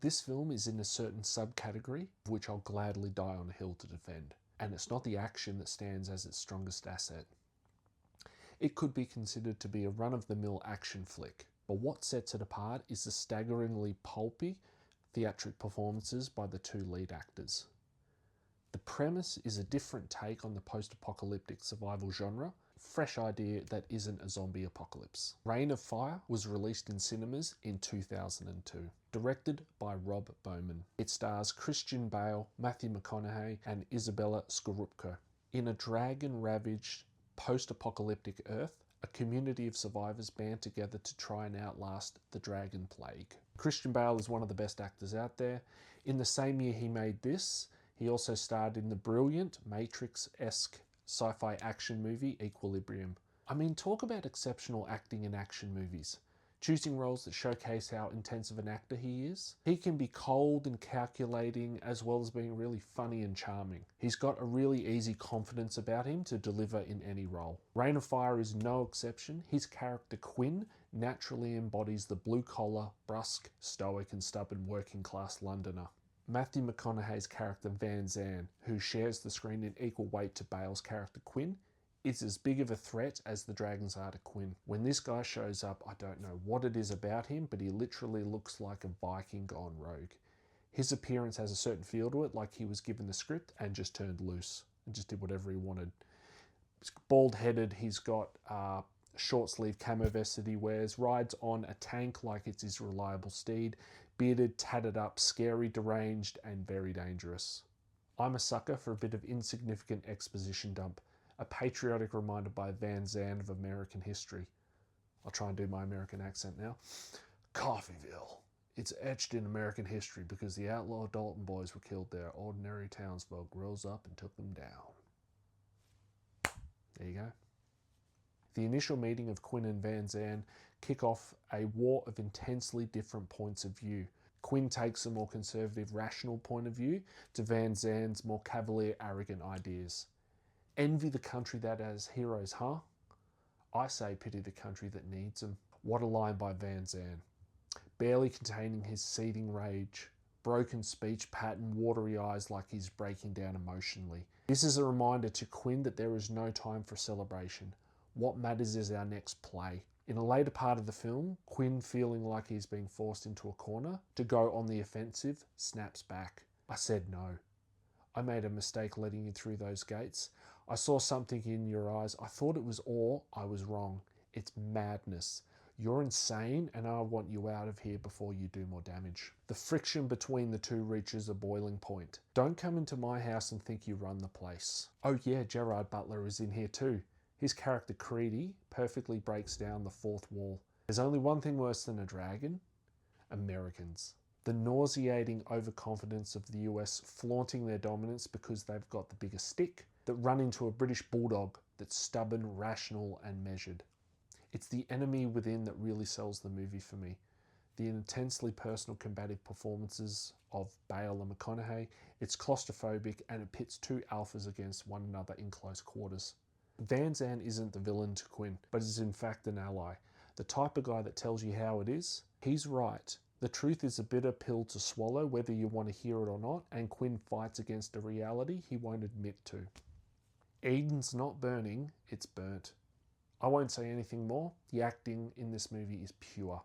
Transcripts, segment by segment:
This film is in a certain subcategory, which I'll gladly die on a hill to defend. And it's not the action that stands as its strongest asset. It could be considered to be a run-of-the-mill action flick, but what sets it apart is the staggeringly pulpy theatric performances by the two lead actors. The premise is a different take on the post-apocalyptic survival genre, fresh idea that isn't a zombie apocalypse. Reign of Fire was released in cinemas in 2002. Directed by Rob Bowman. It stars Christian Bale, Matthew McConaughey and Isabella Scorupco. In a dragon-ravaged post-apocalyptic Earth, a community of survivors band together to try and outlast the dragon plague. Christian Bale is one of the best actors out there. In the same year he made this, he also starred in the brilliant Matrix-esque sci-fi action movie Equilibrium. I mean, talk about exceptional acting in action movies. Choosing roles that showcase how intense of an actor he is. He can be cold and calculating as well as being really funny and charming. He's got a really easy confidence about him to deliver in any role. Reign of Fire is no exception. His character Quinn naturally embodies the blue-collar, brusque, stoic and stubborn working-class Londoner. Matthew McConaughey's character Van Zandt, who shares the screen in equal weight to Bale's character Quinn, is as big of a threat as the dragons are to Quinn. When this guy shows up, I don't know what it is about him, but he literally looks like a Viking gone rogue. His appearance has a certain feel to it, like he was given the script and just turned loose and just did whatever he wanted. He's bald-headed, he's got a short-sleeve camo vest that he wears, rides on a tank like it's his reliable steed, bearded, tatted up, scary, deranged, and very dangerous. I'm a sucker for a bit of insignificant exposition dump. A patriotic reminder by Van Zandt of American history. I'll try and do my American accent now. Coffeeville. It's etched in American history because the outlaw Dalton boys were killed there. Ordinary townsfolk rose up and took them down. There you go. The initial meeting of Quinn and Van Zandt kick off a war of intensely different points of view. Quinn takes a more conservative, rational point of view to Van Zandt's more cavalier, arrogant ideas. Envy the country that has heroes, huh? I say pity the country that needs them. What a line by Van Zandt. Barely containing his seething rage. Broken speech pattern, watery eyes like he's breaking down emotionally. This is a reminder to Quinn that there is no time for celebration. What matters is our next play. In a later part of the film, Quinn, feeling like he's being forced into a corner to go on the offensive, snaps back. I said no. I made a mistake letting you through those gates. I saw something in your eyes. I thought it was awe. I was wrong. It's madness. You're insane and I want you out of here before you do more damage. The friction between the two reaches a boiling point. Don't come into my house and think you run the place. Oh yeah, Gerard Butler is in here too. His character Creedy perfectly breaks down the fourth wall. There's only one thing worse than a dragon. Americans. The nauseating overconfidence of the US flaunting their dominance because they've got the bigger stick, that run into a British bulldog that's stubborn, rational and measured. It's the enemy within that really sells the movie for me. The intensely personal combative performances of Bale and McConaughey, it's claustrophobic and it pits two alphas against one another in close quarters. Van Zandt isn't the villain to Quinn, but is in fact an ally. The type of guy that tells you how it is. He's right. The truth is a bitter pill to swallow, whether you want to hear it or not, and Quinn fights against a reality he won't admit to. Eden's not burning, it's burnt. I won't say anything more. The acting in this movie is pure.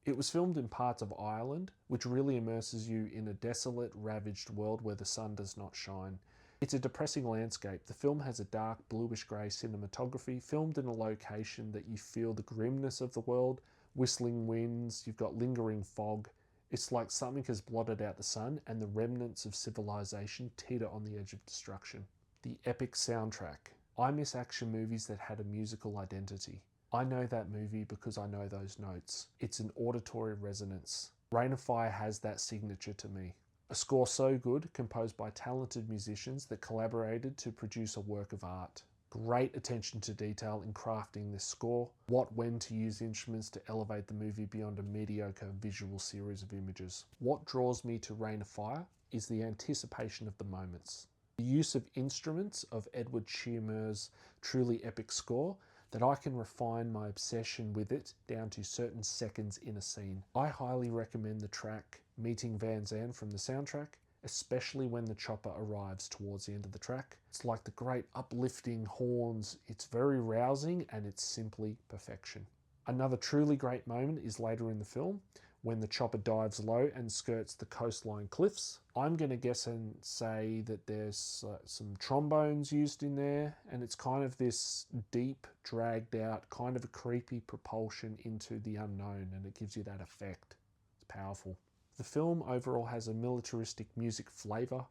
It was filmed in parts of Ireland, which really immerses you in a desolate, ravaged world where the sun does not shine. It's a depressing landscape. The film has a dark, bluish-grey cinematography, filmed in a location that you feel the grimness of the world, whistling winds, you've got lingering fog. It's like something has blotted out the sun and the remnants of civilization teeter on the edge of destruction. The epic soundtrack. I miss action movies that had a musical identity. I know that movie because I know those notes. It's an auditory resonance. Reign of Fire has that signature to me. A score so good, composed by talented musicians that collaborated to produce a work of art. Great attention to detail in crafting this score. When to use instruments to elevate the movie beyond a mediocre visual series of images. What draws me to Reign of Fire is the anticipation of the moments. The use of instruments of Edward Shearer's truly epic score that I can refine my obsession with it down to certain seconds in a scene. I highly recommend the track meeting Van Zandt from the soundtrack, especially when the chopper arrives towards the end of the track. It's like the great uplifting horns. It's very rousing and it's simply perfection. Another truly great moment is later in the film when the chopper dives low and skirts the coastline cliffs. I'm going to guess and say that there's some trombones used in there, and it's kind of this deep, dragged out, kind of a creepy propulsion into the unknown, and it gives you that effect. It's powerful. The film overall has a militaristic music flavour,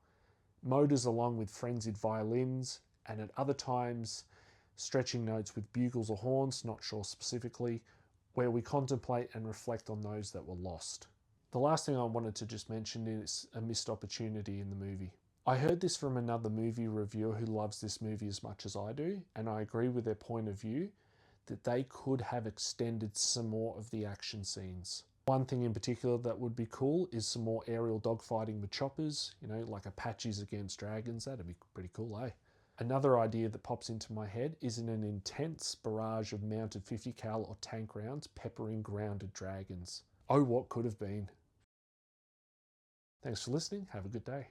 motors along with frenzied violins, and at other times stretching notes with bugles or horns, not sure specifically, where we contemplate and reflect on those that were lost. The last thing I wanted to just mention is a missed opportunity in the movie. I heard this from another movie reviewer who loves this movie as much as I do, and I agree with their point of view that they could have extended some more of the action scenes. One thing in particular that would be cool is some more aerial dogfighting with choppers, like Apaches against dragons. That'd be pretty cool, eh? Another idea that pops into my head is in an intense barrage of mounted 50 cal or tank rounds peppering grounded dragons. Oh, what could have been. Thanks for listening. Have a good day.